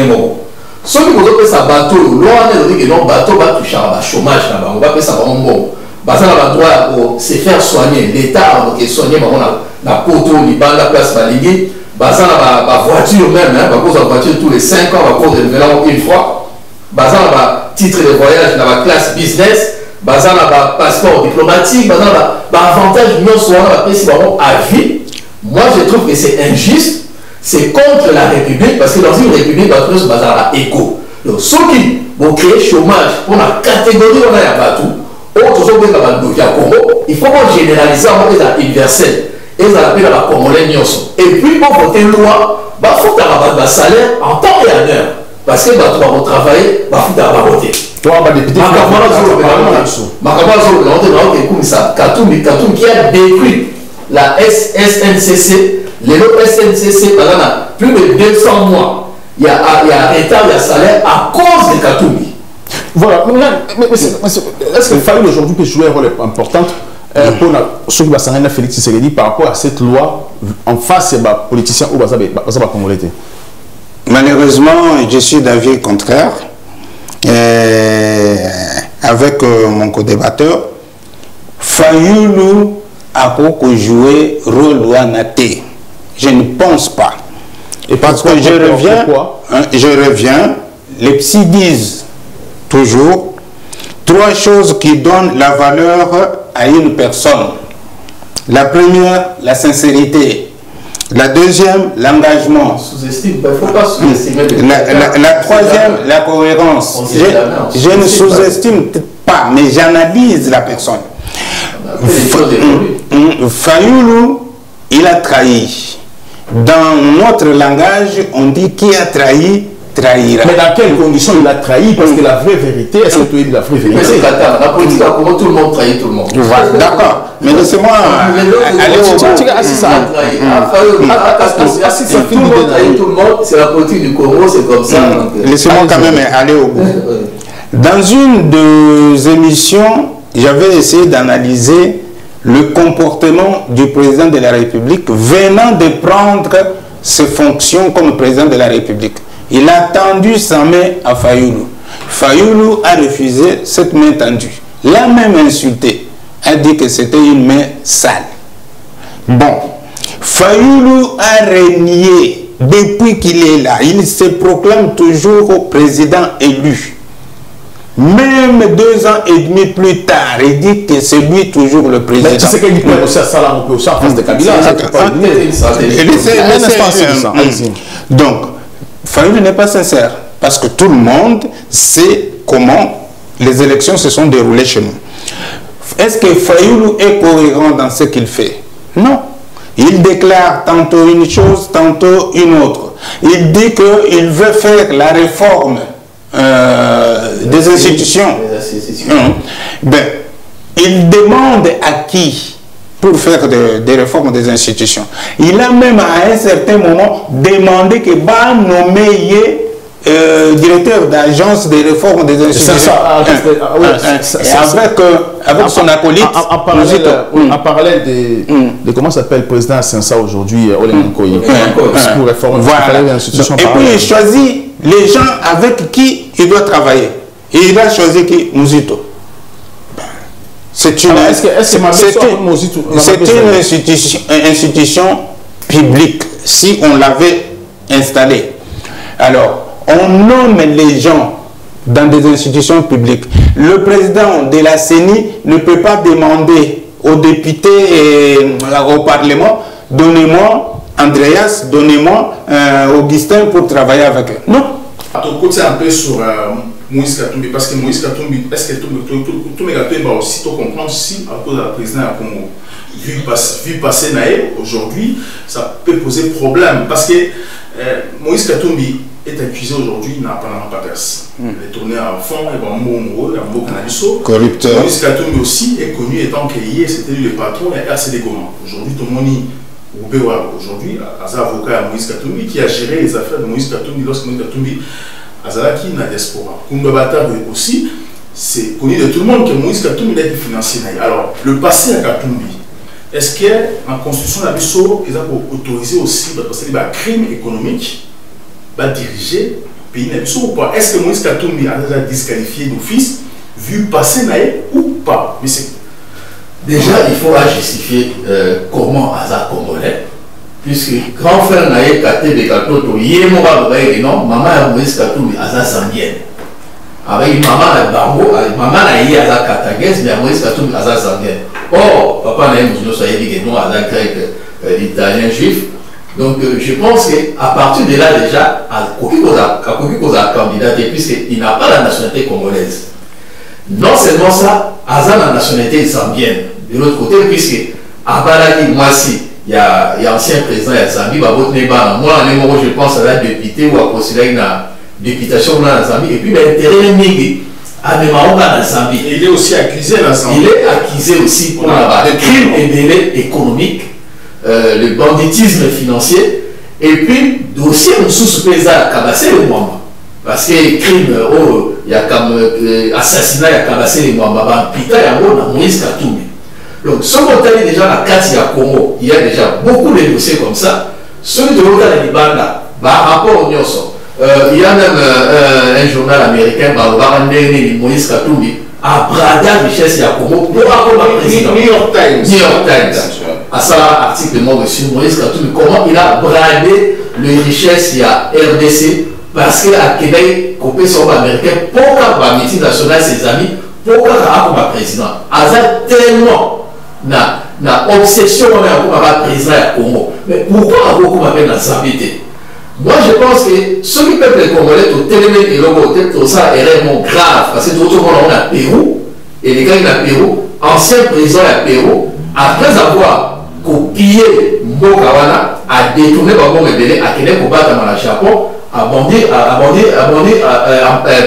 ceux qui ont fait ça bateau, l'on a dit que non bateau va toucher à chômage, on va faire ça bon bon. Parce qu'on a droit se faire soigner. L'État a soigné la poteau, la place Baligui, la voiture même, la voiture tous les 5 ans, la cause de une fois. La titre de voyage, la classe business, la passeport diplomatique, l'avantage à vie. Moi je trouve que c'est injuste. C'est contre la République, parce que dans une République, il y a égo. Donc, ceux qui vont créer chômage pour la catégorie où on a tout, il faut qu'on généralise ça, universel. Et ça appelle la Congolais. Et puis, pour voter une loi, il faut avoir un salaire en temps et en heure. Parce que tu vas travailler, il faut avoir voté. Katum qui a détruit la SNCC. Les SNCC, plus de 200 mois, il y a retard, il y a salaire à cause de Katumbi. Voilà. Est-ce que Fayulu aujourd'hui peut jouer un rôle important pour ceux qui vont s'en Félix Tshisekedi par rapport à cette loi en face des politiciens ou des Congolais? Malheureusement, je suis d'avis contraire avec mon co-débatteur. Fayulu a beaucoup joué rôle ou anaté. Je ne pense pas. Et parce que je reviens, les psys disent toujours 3 choses qui donnent la valeur à une personne. La première, la sincérité. La deuxième, l'engagement. La troisième, la cohérence. Je ne sous-estime pas, mais j'analyse la personne. Fayoulou, il a trahi. Dans notre langage, on dit qui a trahi, trahira. Mais dans quelles conditions il a trahi? Parce que la vraie vérité, est-ce que tu es la vraie vérité? Mais c'est la politique, comment tout le monde trahit tout le monde. Voilà, d'accord. Mais laissez-moi aller au bout. Tout le monde trahit tout le monde, c'est la politique du Congo, c'est comme ça. Laissez-moi quand même aller au bout. Dans une des émissions, j'avais essayé d'analyser le comportement du président de la République venant de prendre ses fonctions comme président de la République. Il a tendu sa main à Fayoulou. Fayoulou a refusé cette main tendue. L'a même insulté. A dit que c'était une main sale. Bon, Fayoulou a régné depuis qu'il est là. Il se proclame toujours président élu. Même 2 ans et demi plus tard, il dit que c'est lui toujours le président. Mais tu sais qu'il dit aussi à Salam, on peut aussi en face de Kabila. Donc, Fayoulou n'est pas sincère, parce que tout le monde sait comment les élections se sont déroulées chez nous. Est-ce que Fayoulou est cohérent dans ce qu'il fait? Non. Il déclare tantôt une chose, tantôt une autre. Il dit qu'il veut faire la réforme des institutions. Ben, il demande à qui pour faire des réformes des institutions? Il a même à un certain moment demandé que va nommer directeur d'agence des réformes des institutions. Avec son acolyte. En parallèle de comment s'appelle le président Sensa aujourd'hui, Olen Nkoyi, pour réformer. Voilà. Et puis il choisit les gens avec qui il doit travailler. Et il a choisi qui? Mouzito. C'est une institution publique, si on l'avait installée. Alors, on nomme les gens dans des institutions publiques. Le président de la CENI ne peut pas demander aux députés et au Parlement, donnez-moi Andreas, donnez-moi Augustin pour travailler avec eux. Non. Ton côté un peu sur Moïse Katumbi, parce que Moïse Katumbi, est-ce que tout le monde va aussi comprendre si à cause de la présidence à Congo, vu passer Naé aujourd'hui, ça peut poser problème, parce que Moïse Katumbi est accusé aujourd'hui n'a pas perce. Il est tourné à fond, et va un mot canaliso. Corrupteur. Moïse Katumbi aussi est connu étant que hier c'était lui le patron et RCD Goma. Aujourd'hui, tout le monde aujourd'hui, un avocat à Moïse Katumbi qui a géré les affaires de Moïse Katumbi lorsque Moïse Katumbi Azalaki n'a diaspora. Kumbabata aussi, c'est connu de tout le monde que Moïse Katumbi a été financier. Alors, le passé à Katumbi, est-ce qu'en constitution de la BISO, ils ont autorisé aussi parce que les crimes économiques va diriger le pays ou pas? Est-ce que Moïse Katumbi a déjà disqualifié d'office vu passer Naé ou pas? Mais déjà, il faut justifier comment Aza Congolais, puisque grand frère Naé Kate de Katoto, non, maman Moïse Katumbi Aza Zambienne. Avec maman na Bango, maman Naé Aza Katagès, mais Moïse Katumbi Aza Zambienne. Or, papa Naé Mouzino Soye dit que non, Aza grec, l'italien juif. Donc, je pense qu'à partir de là, déjà, à Kokikoza candidaté, puisqu'il n'a pas la nationalité congolaise. Non seulement ça, Aza la nationalité zambienne. De l'autre côté, puisque à Baladi, moi si, il y a ancien président de Zambie, moi, je pense à la députée ou à postuler la députation dans la Zambie, et puis l'intérêt Mingi, à la Zambie. Il est aussi accusé dans la Zambie. Il est accusé aussi pour des crimes et délais économiques. Le banditisme financier, et puis dossier sous pesant à Kabassé le Mwamba. Parce que crime, il y a comme assassinat, il y a Kabassé le Mwamba, Pita, il y a Moïse Katumbi. Donc, ce qu'on a déjà la carte à Congo, il y a déjà beaucoup de dossiers comme ça. Celui de l'autre, par rapport au Nyoso, il y a même un journal américain, Moïse Katumbi, à Brada richesse à Congo pour avoir le président. New York Times. À ça, article de moi reçu, Moïse Katumbi, comment il a bradé les richesses à RDC parce qu'à Québec, coupé sur l'américain, pour qu'à meeting national, ses amis, pour qu'à avoir président. Aza tellement na obsession on a président à Congo. Mais pourquoi avoir comme la Zambie? Moi, je pense que ceux qui peuvent les Congolais, tout télémé et logo, tout ça est réellement grave parce que tout le monde a Pérou et les gars qui ont Pérou. ancien président de Pérou, après avoir copié Mbokawana, a détourné Babon Rebelle, a quitté pour battre dans le Japon, a bandé un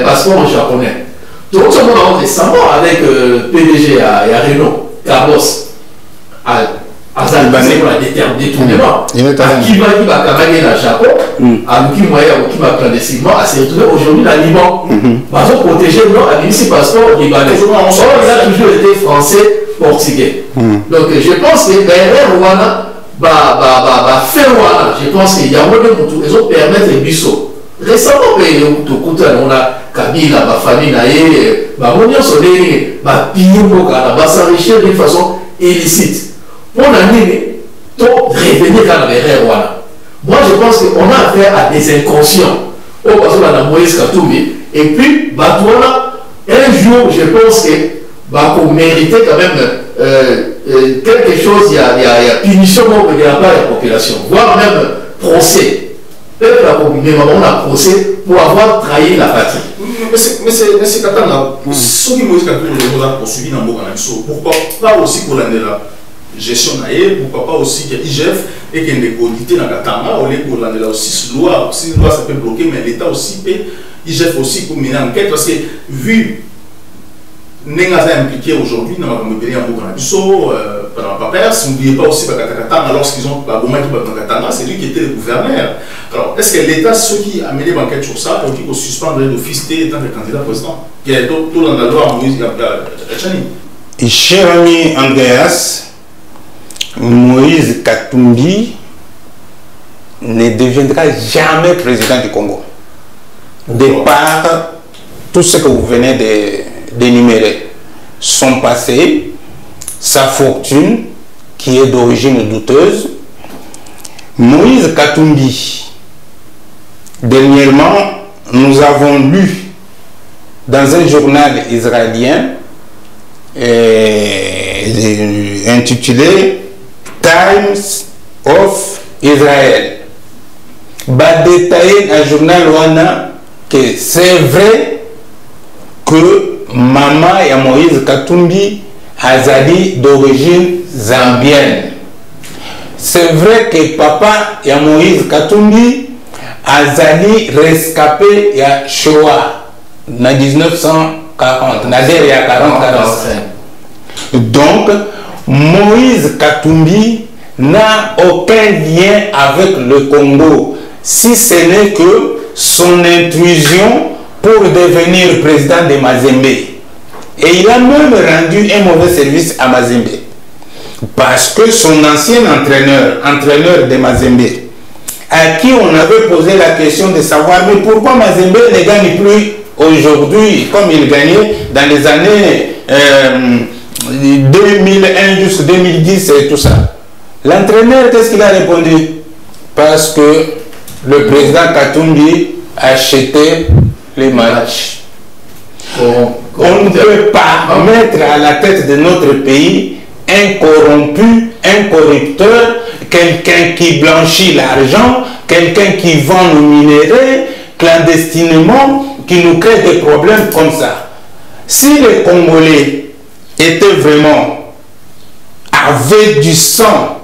passeport japonais. Tout le monde récemment avec PDG à Renault, Carlos, à Zalbané pour la détournement. Qui va dire qu'il va Japon, à qui moyen, qui va clandestinement, à se retrouver aujourd'hui dans le Liban. Parce qu'on protéger ce passeport libanais. Il a toujours été français, portugais. Donc je pense que derrière Rwanda, je pense qu'il y a moins de monde qui ont permettre les bisous. Récemment, on a Kabila, ma famille, s'enrichir d'une façon illicite. Pour revenir dans les Rwanda. Moi, je pense qu'on a affaire à des inconscients. Au passage, on a Moïse Katumbi. Et puis, un jour, je pense que méritait quand même quelque chose, il y a punition de la part de la population, voire même procès. Peuple a combiné, on a procès pour avoir trahi la patrie. Mais c'est Katanga, ceux qui Moïse Katumbi ont poursuivi dans le pourquoi pas aussi pour l'année là gestion naïe, pourquoi pas aussi qu'il y a IGF et qu'il y ait des auditeurs dans Katanga, au lieu pour l'année là aussi, loi ça peut bloquer, mais l'État aussi peut, IGF aussi pour mener enquête, parce que vu Nengaza impliqué aujourd'hui dans la Mobili en Bokanabiso, pendant la papère, si n'oubliez pas aussi Katanga, lorsqu'ils ont la Boma qui va dans Katanga, c'est lui qui était le gouverneur. Alors, est-ce que l'État, ceux qui a mené l'enquête sur ça, pour qu'ils suspendent l'office en tant que candidat président, qui est tout dans la loi Moïse Chani? Cher ami Andreas, Moïse Katumbi ne deviendra jamais président du Congo. De par tout ce que vous venez d'énumérer, son passé, sa fortune qui est d'origine douteuse. Moïse Katumbi, dernièrement, nous avons lu dans un journal israélien intitulé Times of Israel. Va détailler un journal rwandais que c'est vrai que maman et Moïse Katumbi azali d'origine zambienne. C'est vrai que papa et Moïse Katumbi azali rescapé à Shoah en 1940, derrière 40-45. Donc, Moïse Katumbi n'a aucun lien avec le Congo, si ce n'est que son intrusion pour devenir président de Mazembe. Et il a même rendu un mauvais service à Mazembe. Parce que son ancien entraîneur de Mazembe, à qui on avait posé la question de savoir mais pourquoi Mazembe ne gagne plus aujourd'hui comme il gagnait dans les années 2001 jusqu'à 2010 et tout ça. L'entraîneur, qu'est-ce qu'il a répondu? Parce que le président Katumbi a acheté les matchs. On ne peut pas mettre à la tête de notre pays un corrompu, un corrupteur, quelqu'un qui blanchit l'argent, quelqu'un qui vend nos minéraux clandestinement, qui nous crée des problèmes comme ça. Si les Congolais étaient vraiment, avaient du sang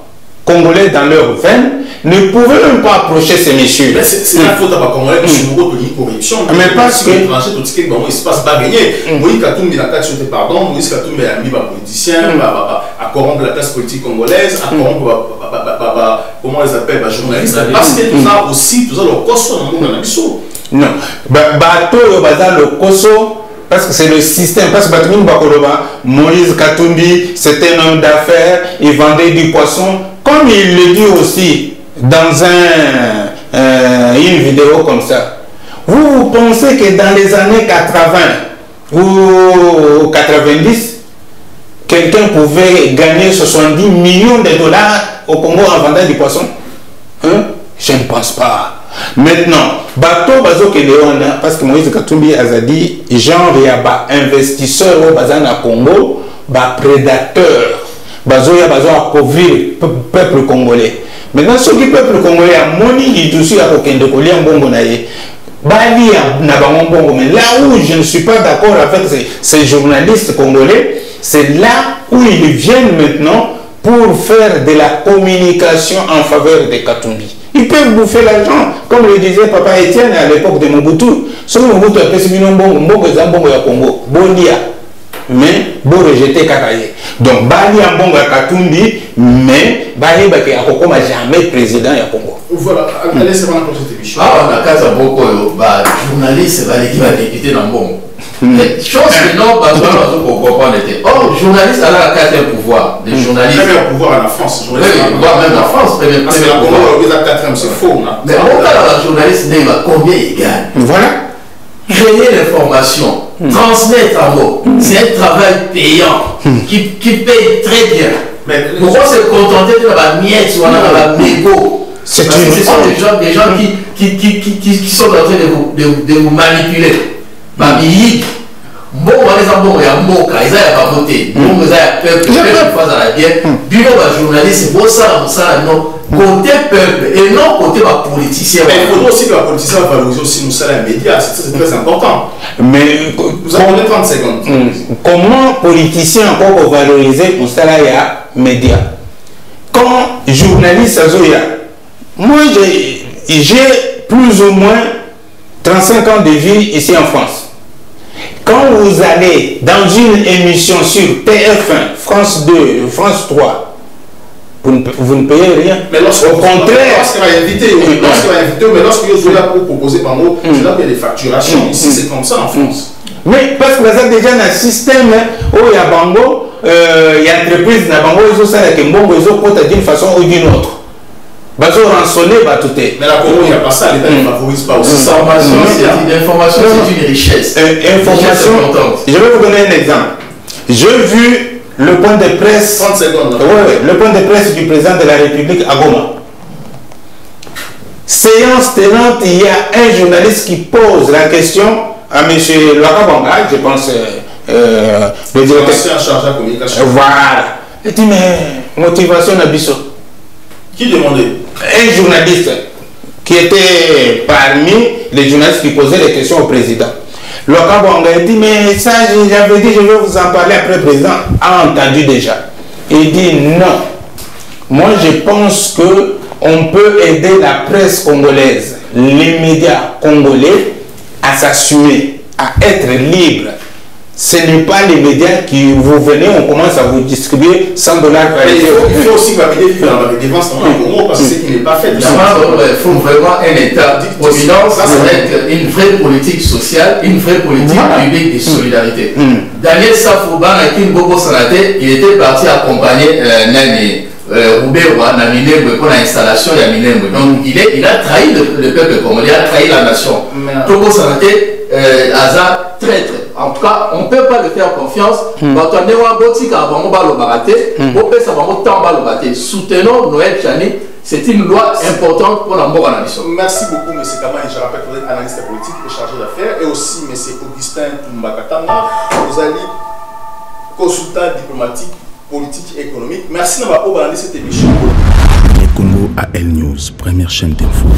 congolais dans leurs veines, ne pouvaient même pas approcher ces messieurs. C'est la faute à la Congolais qui sont de corruption. Mais parce que l'étranger, tout ce qui est bon, il se passe pas gagner. Moïse Katumbi n'a pas sauté pardon. Moïse Katumbi a mis les politiciens, à corrompre la classe politique congolaise, à corrompre, comment on les appelle, les journalistes. Parce que tout ça aussi, tout ça, le Koso dans le monde dans non. Bateau, le Koso. Parce que c'est le système, parce que Moïse Katumbi, c'était un homme d'affaires, il vendait du poisson, comme il le dit aussi dans une vidéo comme ça. Vous pensez que dans les années 80 ou 90, quelqu'un pouvait gagner 70 millions de dollars au Congo en vendant du poisson? Hein? Je ne pense pas. Maintenant, bateau bazo que Léona, parce que Moïse Katumbi a dit, genre il y a des investisseurs au bazan à Congo, des prédateurs, bazo ya bazo à couvrir peuple congolais. Maintenant, ce qui peuple congolais a moni, il aussi à Kokende Kolia Mbongo naye. Bali na bango, mais là où je ne suis pas d'accord avec ces journalistes congolais, c'est là où ils viennent maintenant pour faire de la communication en faveur de Katumbi. Ils peuvent bouffer l'argent, comme le disait Papa Étienne à l'époque de Mobutu. Ce que Mobutu a fait, c'est Congo, Bolia. Mais bon rejeter Kakaye. Donc Bali en bon Katumbi, mais Bali Baki Akokoma jamais président ya Congo. Voilà, allez c'est pendant cette émission. Ah, on a casa beaucoup journaliste qui va député dans bon. Chose que non, parce que nous comprendre était. Oh, journaliste a la carte un pouvoir. Les journalistes. Premier pouvoir en France. Oui, pouvoir même en France. Parce que la Congo, ils ont 4e, c'est faux. Mais en cas la journaliste, combien il gagne? Voilà. Créer l'information, transmettre en mots, c'est un travail payant qui paye très bien. Mais pourquoi se contenter de la miette ou de la mégo? Ce sont des gens qui sont en train de vous manipuler. Babili, bon, par exemple, il y a Moka, il y a Baboté, bon, il y a peuple, il y a la bien, bureau de journaliste, c'est beau ça, non, côté peuple et non côté politicien. Mais il faut aussi que la politicien valorise aussi nos salaires médias, c'est très important. Mais vous avez 30 secondes. Comment politicien encore valoriser nos salaires médias? Quand journaliste, moi j'ai plus ou moins 35 ans de vie ici en France. Quand vous allez dans une émission sur TF1, France 2, France 3, vous ne payez rien. Mais au contraire, lorsqu'il va inviter, mais lorsque vous êtes là pour proposer par mot, c'est là qu'il y a des facturations. Ici, c'est comme ça en France. Oui, parce que vous avez déjà un système où il y a Bango, il y a entreprise, il y a Bango, ils ont ça, ils ont d'une façon ou d'une autre. Mais la Congo, il n'y a pas ça, l'État ne favorise pas aussi ça. L'information, c'est une richesse. Je vais vous donner un exemple. J'ai vu le point de presse. 30 secondes. Le point de presse du président de la République à Goma. Séance tenante, il y a un journaliste qui pose la question à M. Loakabanga, je pense, le directeur. Chargé de communication. Voilà. Il dit, mais motivation d'Abisso. Qui demandait? Un journaliste qui était parmi les journalistes qui posaient des questions au président. Loakabanga dit, mais ça, j'avais dit, je vais vous en parler après. Le président a entendu déjà. Il dit, non. Moi, je pense qu'on peut aider la presse congolaise, les médias congolais, à s'assumer, à être libres. Ce n'est pas les médias qui vous venez, on commence à vous distribuer 100 $. Il faut aussi valider la défense en Congo parce que ce qui n'est pas fait. Il faut vraiment un État providence avec une vraie politique sociale, une vraie politique publique de solidarité. Daniel Safouba, il était parti accompagner Nani Roubewa, pour l'installation de Minembwe. Donc il a trahi le peuple congolais, il a trahi la nation. Togo Sanate, Aza, traître. En tout cas, on ne peut pas le faire confiance. Soutenons Noël Chani. C'est une loi importante pour la mort en addition. Merci beaucoup, M. Kamani. Je rappelle que vous êtes analyste politique et chargé d'affaires. Et aussi, M. Augustin Toumbakatanga. Vous allez consultant diplomatique, politique et économique. Merci d'avoir regardé cette émission. Les Congo à L News, première chaîne d'info.